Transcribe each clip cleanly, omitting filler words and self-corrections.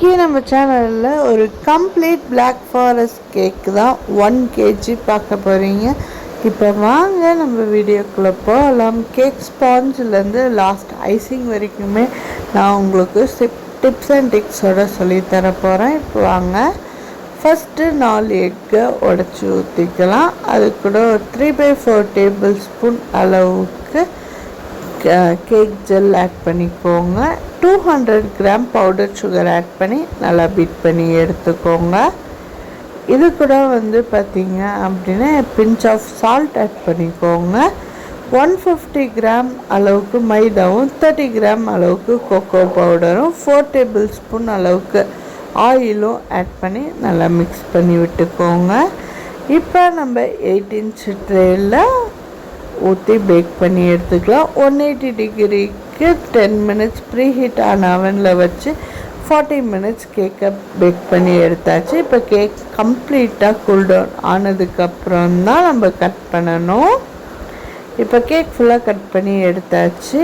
இன்றைக்கி நம்ம சேனலில் ஒரு கம்ப்ளீட் பிளாக் ஃபாரஸ்ட் கேக் தான் 1 kg பார்க்க போகிறீங்க. இப்போ வாங்க நம்ம வீடியோக்குள்ளே போகலாம். கேக் ஸ்பாஞ்சிலேருந்து லாஸ்ட் ஐசிங் வரைக்குமே நான் உங்களுக்கு டிப்ஸ் அண்ட் டிக்ஸோடு சொல்லித்தர போகிறேன். இப்போ வாங்க. ஃபஸ்ட்டு 4 எக்கை உடச்சி ஊற்றிக்கலாம். அது கூட 3/4 டேபிள் ஸ்பூன் அளவுக்கு கேக் ஜெல் ஆட் பண்ணிக்கோங்க. 200 கிராம் பவுடர் சுகர் ஆட் பண்ணி நல்லா பீட் பண்ணி எடுத்துக்கோங்க. இது கூட பார்த்திங்க அப்படின்னா பிஞ்ச் ஆஃப் சால்ட் ஆட் பண்ணிக்கோங்க. 150 கிராம் அளவுக்கு மைதாவும் 30 கிராம் அளவுக்கு கொக்கோ பவுடரும் 4 டேபிள் ஸ்பூன் அளவுக்கு ஆயிலும் ஆட் பண்ணி நல்லா மிக்ஸ் பண்ணி விட்டுக்கோங்க. இப்போ நம்ம 8 இன்ச் ட்ரேயில் ஊற்றி பேக் பண்ணி எடுத்துக்கலாம். 180 டிகிரிக்கு 10 மினிட்ஸ் ப்ரீ ஹீட் ஆன அவனில் வச்சு 40 மினிட்ஸ் கேக்கை பேக் பண்ணி எடுத்தாச்சு. இப்போ கேக் கம்ப்ளீட்டாக கூல்டவுன் ஆனதுக்கப்புறம் தான் நம்ம கட் பண்ணணும். இப்போ கேக் ஃபுல்லாக கட் பண்ணி எடுத்தாச்சு.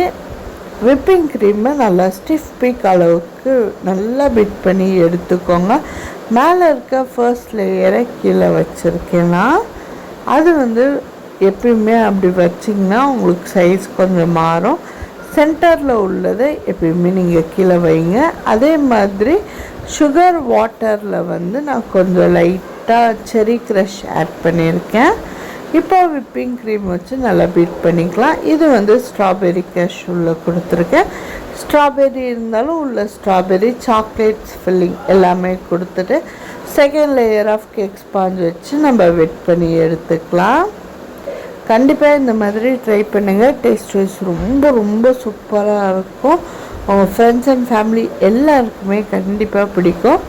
விப்பிங் க்ரீமை நல்லா ஸ்டிஃப் பீக் அளவுக்கு நல்லா பீட் பண்ணி எடுத்துக்கோங்க. மேலே இருக்க ஃபர்ஸ்ட் லேயரை கீழே வச்சுருக்கேன்னா அது எப்பயுமே அப்படி வச்சிங்கன்னா உங்களுக்கு சைஸ் கொஞ்சம் மாறும். சென்டரில் உள்ளதை எப்பயுமே நீங்கள் கீழே வைங்க. அதே மாதிரி சுகர் வாட்டரில் நான் கொஞ்சம் லைட்டாக செரி க்ரஷ் ஆட் பண்ணியிருக்கேன். இப்போ விப்பிங் க்ரீம் வச்சு நல்லா பீட் பண்ணிக்கலாம். இது ஸ்ட்ராபெரி க்ரஷ் உள்ளே கொடுத்துருக்கேன். ஸ்ட்ராபெரி இருந்தாலும் உள்ள ஸ்ட்ராபெரி சாக்லேட்ஸ் ஃபில்லிங் எல்லாமே கொடுத்துட்டு second layer of cake sponge வச்சு நம்ம வெட் பண்ணி எடுத்துக்கலாம். கண்டிப்பாக இந்த மாதிரி ட்ரை பண்ணுங்கள். டேஸ்ட் வைஸ் ரொம்ப ரொம்ப சூப்பராக இருக்கும். உங்கள் ஃப்ரெண்ட்ஸ் அண்ட் ஃபேமிலி எல்லாருக்குமே கண்டிப்பாக பிடிக்கும்.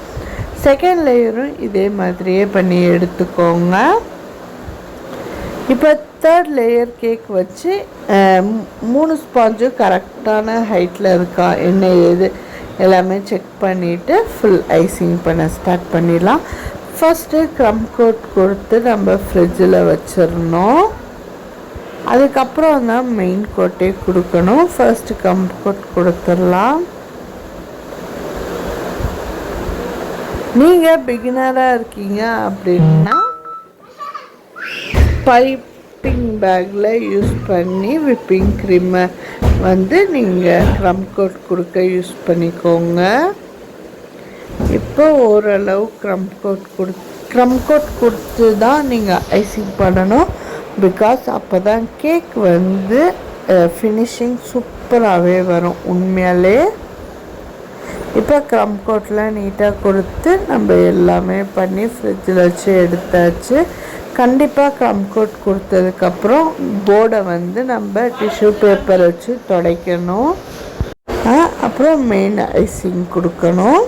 செகண்ட் லேயரும் இதே மாதிரியே பண்ணி எடுத்துக்கோங்க. இப்போ தேர்ட் லேயர் கேக் வச்சு 3 ஸ்பாஞ்சும் கரெக்டான ஹைட்டில் இருக்கா என்ன ஏது எல்லாமே செக் பண்ணிவிட்டு ஃபுல் ஐசிங் பண்ண ஸ்டார்ட் பண்ணிடலாம். ஃபஸ்ட்டு க்ரம் கோட் கொடுத்து நம்ம ஃப்ரிட்ஜில் வச்சிடணும். அதுக்கப்புறம் தான் மெயின் கோட்டே கொடுக்கணும். ஃபர்ஸ்ட்டு க்ரம் கோட் கொடுத்துடலாம். நீங்கள் பிகினராக இருக்கீங்க அப்படின்னா பைப்பிங் பேக்கில் யூஸ் பண்ணி விப்பிங் க்ரீமை நீங்கள் க்ரம் கோட் கொடுக்க யூஸ் பண்ணிக்கோங்க. இப்போ ஓரளவு க்ரம் கோட் கொடுத்து தான் நீங்கள் ஐசிங் பண்ணணும். பிகாஸ் அப்போ தான் கேக் ஃபினிஷிங் சூப்பராகவே வரும் உண்மையாலே. இப்போ க்ரம் கோட்டில் நீட்டாக கொடுத்து நம்ம எல்லாமே பண்ணி ஃப்ரிட்ஜில் வச்சு எடுத்தாச்சு. கண்டிப்பாக க்ரம் கோட் கொடுத்ததுக்கப்புறம் போர்டை நம்ம டிஷ்யூ பேப்பர் வச்சு துடைக்கணும். அப்புறம் மெயின் ஐசிங் கொடுக்கணும்.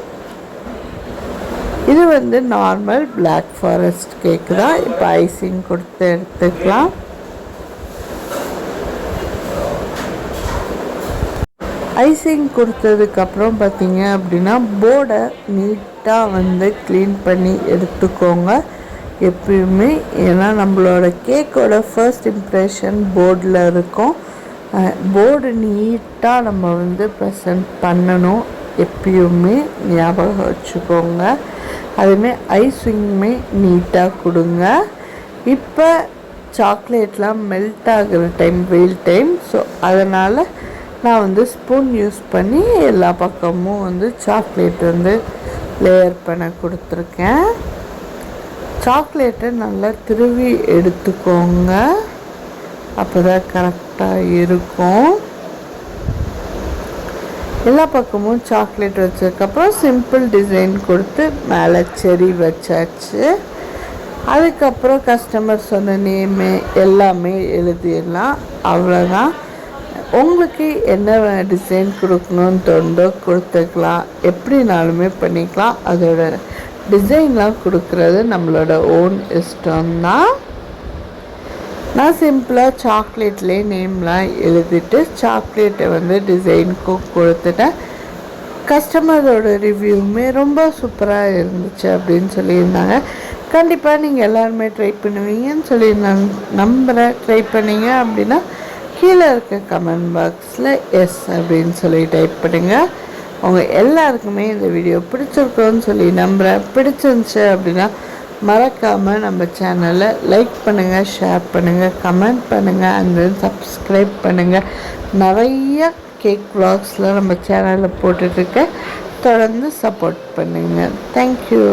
இது நார்மல் பிளாக் ஃபாரஸ்ட் கேக்கு தான். இப்போ ஐசிங் கொடுத்து எடுத்துக்கலாம். ஐசிங் கொடுத்ததுக்கப்புறம் பார்த்திங்க அப்படின்னா போர்டை நீட்டாக க்ளீன் பண்ணி எடுத்துக்கோங்க எப்பயுமே. ஏன்னா நம்மளோட கேக்கோட ஃபர்ஸ்ட் இம்ப்ரெஷன் போர்டில் இருக்கும். போர்டு நீட்டாக நம்ம ப்ரெசன்ட் பண்ணணும் எப்பயுமே, ஞாபகம் வச்சுக்கோங்க. அதுமாரி ஐசிங்குமே நீட்டாக கொடுங்க. இப்போ சாக்லேட்லாம் மெல்ட் ஆகிற டைம் வெயில் டைம். ஸோ அதனால் நான் ஸ்பூன் யூஸ் பண்ணி எல்லா பக்கமும் சாக்லேட் லேயர் பண்ண கொடுத்துருக்கேன். சாக்லேட்டை நல்லா திருவி எடுத்துக்கோங்க. அப்போ தான் கரெக்டாக இருக்கும். எல்லா பக்கமும் சாக்லேட் வச்சதுக்கப்புறம் சிம்பிள் டிசைன் கொடுத்து மேலே செரி வச்சாச்சு. அதுக்கப்புறம் கஸ்டமர் சொன்ன நேமு எல்லாமே எழுதிடலாம். அவ்வளோதான். உங்களுக்கு என்ன டிசைன் கொடுக்கணும்னு தோண்டோ கொடுத்துக்கலாம். எப்படினாலுமே பண்ணிக்கலாம். அதோட டிசைன்லாம் கொடுக்குறது நம்மளோட ஓன் இஷ்டம்தான். நான் சிம்பிளாக சாக்லேட்லேயே நேம்லாம் எழுதிட்டு சாக்லேட்டை டிசைனுக்கு கொடுத்துட்டேன். கஸ்டமரோட ரிவ்யூவுமே ரொம்ப சூப்பராக இருந்துச்சு அப்படின்னு சொல்லியிருந்தாங்க. கண்டிப்பாக நீங்கள் எல்லாருமே ட்ரை பண்ணுவீங்கன்னு சொல்லி நான் நம்புகிறேன். ட்ரை பண்ணிங்க அப்படின்னா கீழே இருக்க கமெண்ட் பாக்ஸில் எஸ் அப்படின்னு சொல்லி டைப் பண்ணுங்கள். அவங்க எல்லாருக்குமே இந்த வீடியோ பிடிச்சிருக்கோன்னு சொல்லி நம்புகிறேன். பிடிச்சிருந்துச்சு அப்படின்னா மறக்காமல் நம்ம சேனலை லைக் பண்ணுங்கள், ஷேர் பண்ணுங்கள், கமெண்ட் பண்ணுங்கள், அண்ட் தென் சப்ஸ்கிரைப் பண்ணுங்கள். நிறைய கேக் vlogsலாம் நம்ம சேனலில் போட்டுட்ருக்கேன். தொடர்ந்து சப்போர்ட் பண்ணுங்கள். தேங்க்யூ.